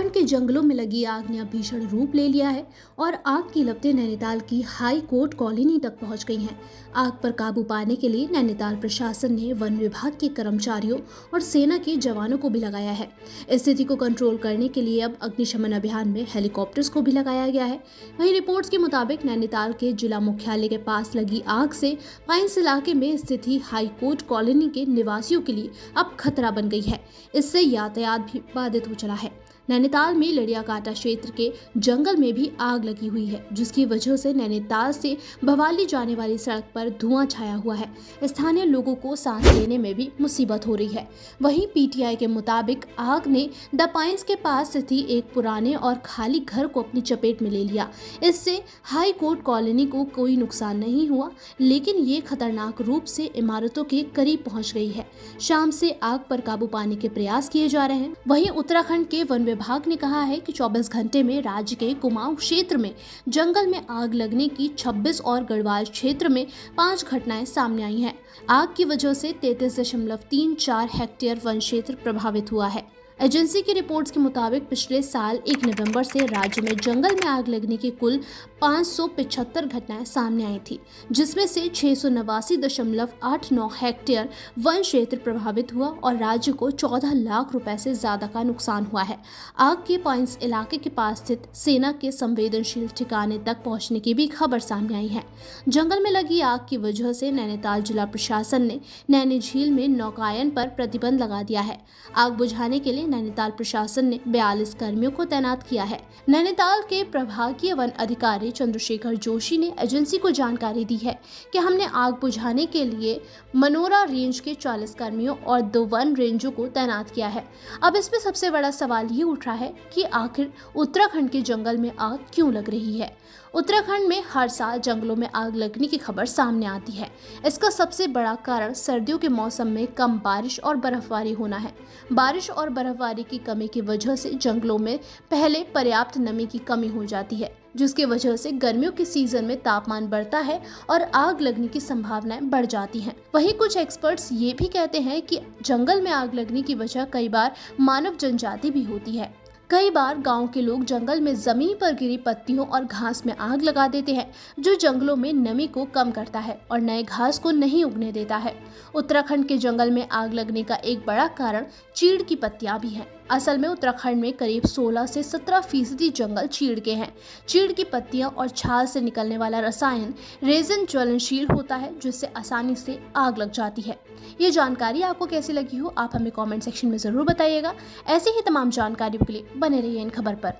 उत्तराखंड के जंगलों में लगी आग ने अब भीषण रूप ले लिया है और आग की लपटें नैनीताल की हाई कोर्ट कॉलोनी तक पहुंच गई हैं। आग पर काबू पाने के लिए नैनीताल प्रशासन ने वन विभाग के कर्मचारियों और सेना के जवानों को भी लगाया है। स्थिति को कंट्रोल करने के लिए अब अग्निशमन अभियान में हेलीकॉप्टर्स को भी लगाया गया है। वहीं रिपोर्ट्स के मुताबिक नैनीताल के जिला मुख्यालय के पास लगी आग से पाइंस इलाके में स्थित हाई कोर्ट कॉलोनी के निवासियों के लिए अब खतरा बन गई है। इससे यातायात भी बाधित हो चला है। नैनीताल में लड़ियाकाटा क्षेत्र के जंगल में भी आग लगी हुई है, जिसकी वजह से नैनीताल से भवाली जाने वाली सड़क पर धुआं छाया हुआ है। स्थानीय लोगों को सांस लेने में भी मुसीबत हो रही है। वहीं पीटीआई के मुताबिक आग ने द पाइंस के पास स्थित एक पुराने और खाली घर को अपनी चपेट में ले लिया। इससे हाई कोर्ट कॉलोनी को कोई नुकसान नहीं हुआ, लेकिन ये खतरनाक रूप से इमारतों के करीब पहुंच गई है। शाम से आग पर काबू पाने के प्रयास किए जा रहे हैं। वहीं उत्तराखंड के वन विभाग ने कहा है कि 24 घंटे में राज्य के कुमाऊं क्षेत्र में जंगल में आग लगने की 26 और गढ़वाल क्षेत्र में 5 घटनाएं सामने आई हैं। आग की वजह से 33.34 हेक्टेयर वन क्षेत्र प्रभावित हुआ है। एजेंसी की रिपोर्ट्स के मुताबिक पिछले साल 1 नवंबर से राज्य में जंगल में आग लगने की कुल 575 घटनाएं सामने आई थी, जिसमें से 689.89 हेक्टेयर वन क्षेत्र प्रभावित हुआ और राज्य को 14 लाख रुपए से ज्यादा का नुकसान हुआ है। आग के पॉइंट्स इलाके के पास स्थित सेना के संवेदनशील ठिकाने तक पहुंचने की भी खबर सामने आई है। जंगल में लगी आग की वजह से नैनीताल जिला प्रशासन ने नैनी झील में नौकायन पर प्रतिबंध लगा दिया है। आग बुझाने के लिए नैनीताल प्रशासन ने 42 कर्मियों को तैनात किया है। नैनीताल के प्रभागीय वन अधिकारी चंद्रशेखर जोशी ने एजेंसी को जानकारी दी है कि हमने आग बुझाने के लिए मनोरा रेंज के 40 कर्मियों और 2 वन रेंजों को तैनात किया है। अब इसमें सबसे बड़ा सवाल ये उठ रहा है कि आखिर उत्तराखंड के जंगल में आग क्यों लग रही है। उत्तराखंड में हर साल जंगलों में आग लगने की खबर सामने आती है। इसका सबसे बड़ा कारण सर्दियों के मौसम में कम बारिश और बर्फबारी होना है। बारिश और बर्फबारी की कमी की वजह से जंगलों में पहले पर्याप्त नमी की कमी हो जाती है, जिसकी वजह से गर्मियों के सीजन में तापमान बढ़ता है और आग लगने की संभावनाएं बढ़ जाती हैं। वहीं कुछ एक्सपर्ट्स ये भी कहते हैं कि जंगल में आग लगने की वजह कई बार मानव जनजाति भी होती है। कई बार गांव के लोग जंगल में जमीन पर गिरी पत्तियों और घास में आग लगा देते हैं, जो जंगलों में नमी को कम करता है और नए घास को नहीं उगने देता है। उत्तराखंड के जंगल में आग लगने का एक बड़ा कारण चीड़ की पत्तियां भी हैं। असल में उत्तराखंड में करीब 16 से 17% जंगल चीड़ के हैं। चीड़ की पत्तियां और छाल से निकलने वाला रसायन रेजिन ज्वलनशील होता है, जिससे आसानी से आग लग जाती है। ये जानकारी आपको कैसी लगी हो, आप हमें कमेंट सेक्शन में जरूर बताइएगा। ऐसी ही तमाम जानकारियों के लिए बने रहिए इन खबर पर।